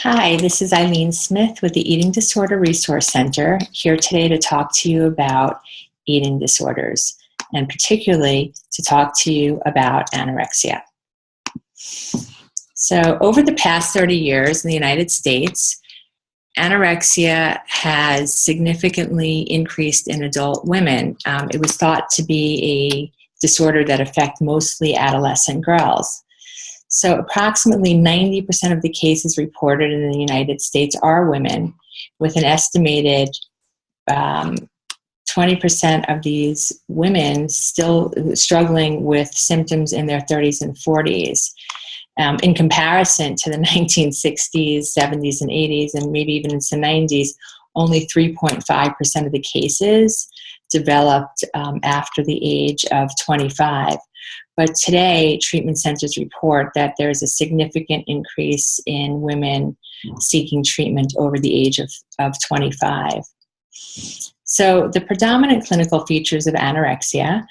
Hi, this is Ilene Smith with the Eating Disorder Resource Center, here today to talk to you about eating disorders, and particularly to talk to you about anorexia. So over the past 30 years in the United States, anorexia has significantly increased in adult women. It was thought to be a disorder that affects mostly adolescent girls. So approximately 90% of the cases reported in the United States are women, with an estimated 20% of these women still struggling with symptoms in their 30s and 40s. In comparison to the 1960s, 70s, and 80s, and maybe even into the 90s, only 3.5% of the cases developed after the age of 25. But today, treatment centers report that there's a significant increase in women seeking treatment over the age of 25. So the predominant clinical features of anorexia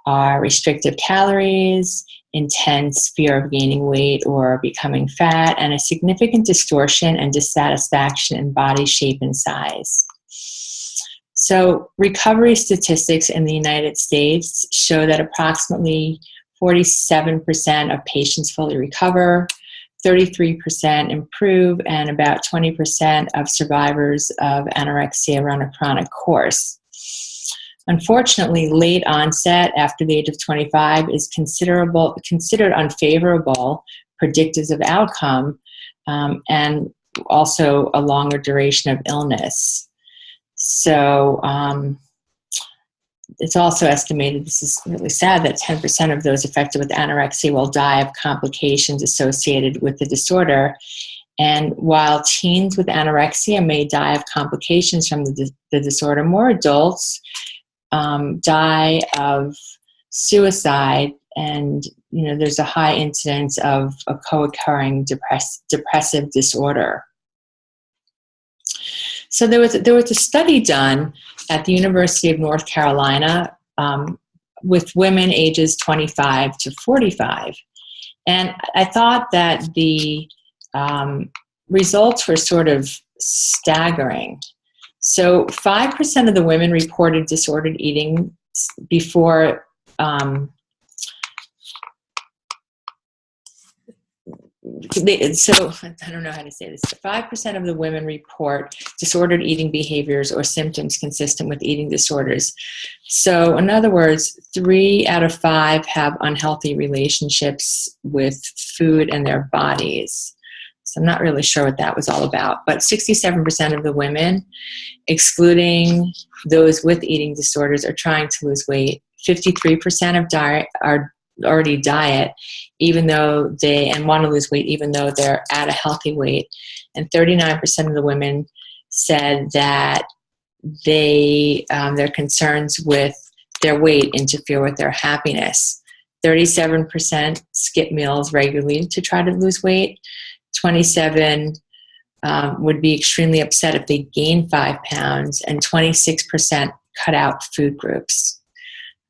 are restrictive calories, intense fear of gaining weight or becoming fat, and a significant distortion and dissatisfaction in body shape and size. So recovery statistics in the United States show that approximately 47% of patients fully recover, 33% improve, and about 20% of survivors of anorexia run a chronic course. Unfortunately, late onset after the age of 25 is considered unfavorable predictors of outcome, and also a longer duration of illness. So it's also estimated, this is really sad, that 10% of those affected with anorexia will die of complications associated with the disorder. And while teens with anorexia may die of complications from the disorder, more adults die of suicide, and there's a high incidence of a co-occurring depressive disorder. So there was a study done at the University of North Carolina with women ages 25 to 45. And I thought that the results were sort of staggering. So 5% of the women reported disordered eating before so I don't know how to say this. 5% of the women report disordered eating behaviors or symptoms consistent with eating disorders. So in other words, 3 out of 5 have unhealthy relationships with food and their bodies. So I'm not really sure what that was all about. But 67% of the women, excluding those with eating disorders, are trying to lose weight. 53% of already diet, even though and want to lose weight even though they're at a healthy weight. And 39% of the women said that their concerns with their weight interfere with their happiness. 37% skip meals regularly to try to lose weight. 27 would be extremely upset if they gain 5 pounds, and 26% cut out food groups.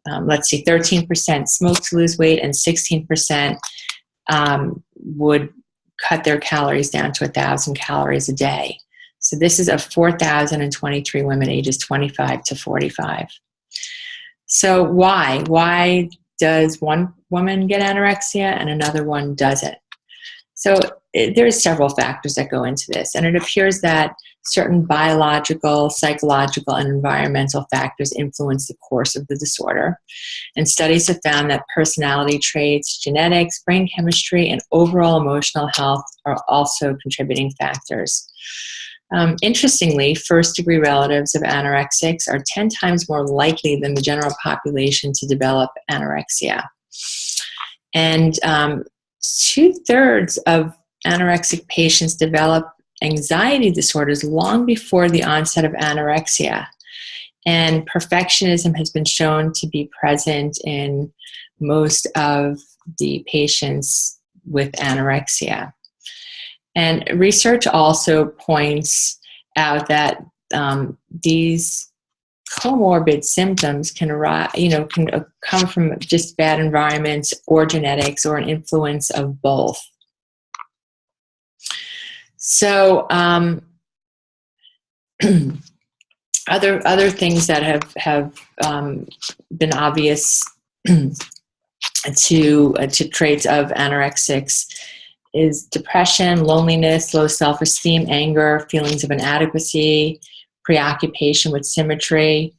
13% smoke to lose weight, and 16% would cut their calories down to 1,000 calories a day. So this is of 4,023 women ages 25 to 45. So why? Why does one woman get anorexia and another one doesn't? So there's several factors that go into this, and it appears that certain biological, psychological, and environmental factors influence the course of the disorder. And studies have found that personality traits, genetics, brain chemistry, and overall emotional health are also contributing factors. Interestingly, first-degree relatives of anorexics are 10 times more likely than the general population to develop anorexia. And 2/3 of anorexic patients develop anxiety disorders long before the onset of anorexia. And perfectionism has been shown to be present in most of the patients with anorexia. And research also points out that these comorbid symptoms can come from just bad environments or genetics or an influence of both. So other things that have been obvious to traits of anorexics is depression, loneliness, low self-esteem, anger, feelings of inadequacy, preoccupation with symmetry,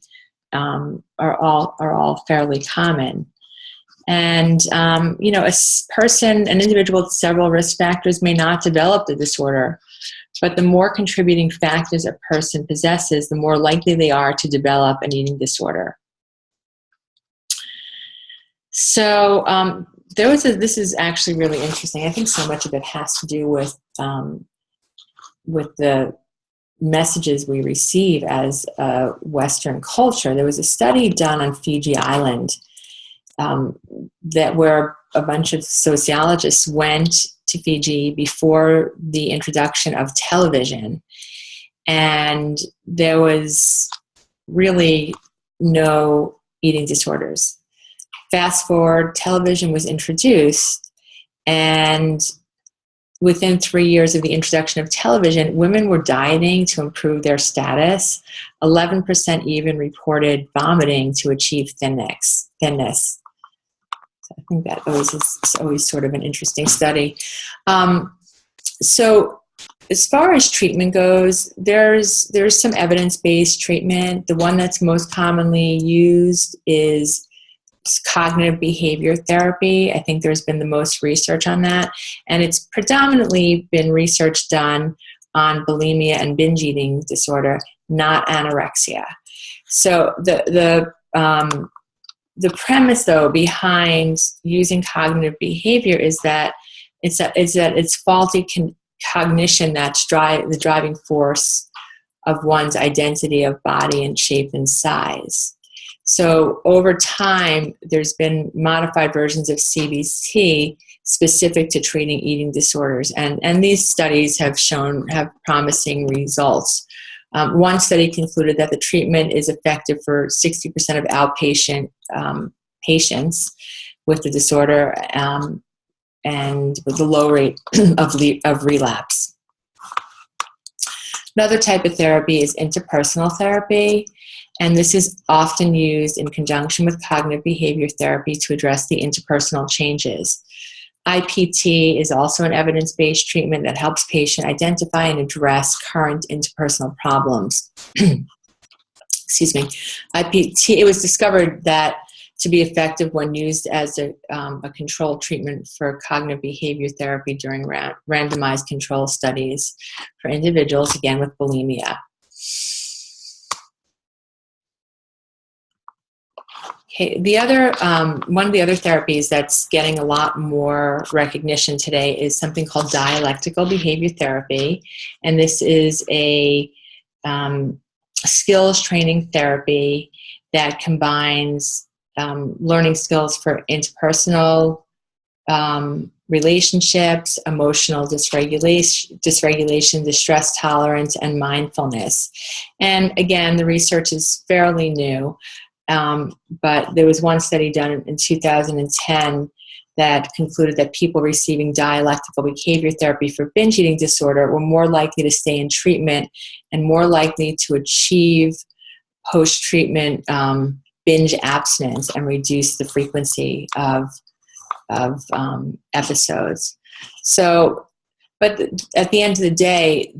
are all fairly common. And an individual with several risk factors may not develop the disorder, but the more contributing factors a person possesses, the more likely they are to develop an eating disorder. So this is actually really interesting. I think so much of it has to do with the messages we receive as a Western culture. There was a study done on Fiji Island where a bunch of sociologists went to Fiji before the introduction of television, and there was really no eating disorders. Fast forward, television was introduced, and within 3 years of the introduction of television, women were dieting to improve their status. 11% even reported vomiting to achieve thinness. So I think that is always sort of an interesting study. So as far as treatment goes, there's some evidence-based treatment. The one that's most commonly used is cognitive behavior therapy. I think there's been the most research on that, and it's predominantly been research done on bulimia and binge eating disorder, not anorexia. So the premise, though, behind using cognitive behavior is that it's faulty cognition that's the driving force of one's identity of body and shape and size. So over time, there's been modified versions of CBT specific to treating eating disorders, and these studies have promising results. One study concluded that the treatment is effective for 60% of outpatient patients with the disorder, and with a low rate of relapse. Another type of therapy is interpersonal therapy, and this is often used in conjunction with cognitive behavior therapy to address the interpersonal changes. IPT is also an evidence-based treatment that helps patients identify and address current interpersonal problems. Excuse me. IPT, it was discovered that to be effective when used as a controlled treatment for cognitive behavior therapy during randomized control studies for individuals, again, with bulimia. Okay, one of the other therapies that's getting a lot more recognition today is something called dialectical behavior therapy, and this is a skills training therapy that combines learning skills for interpersonal relationships, emotional dysregulation, distress tolerance, and mindfulness. And again, the research is fairly new. But there was one study done in 2010 that concluded that people receiving dialectical behavior therapy for binge eating disorder were more likely to stay in treatment and more likely to achieve post-treatment binge abstinence and reduce the frequency of episodes. So, but at the end of the day,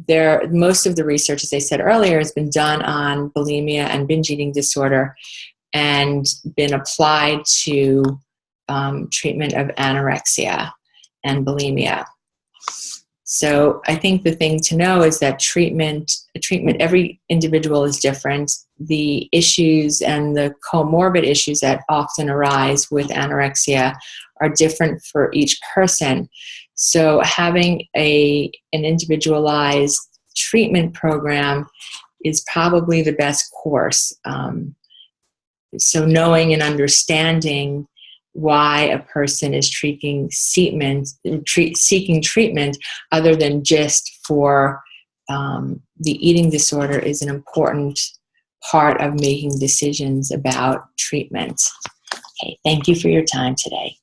most of the research, as I said earlier, has been done on bulimia and binge eating disorder, and been applied to treatment of anorexia and bulimia. So I think the thing to know is that treatment, every individual is different. The issues and the comorbid issues that often arise with anorexia are different for each person. So having an individualized treatment program is probably the best course. So knowing and understanding why a person is seeking treatment other than just for the eating disorder is an important part of making decisions about treatment. Okay, thank you for your time today.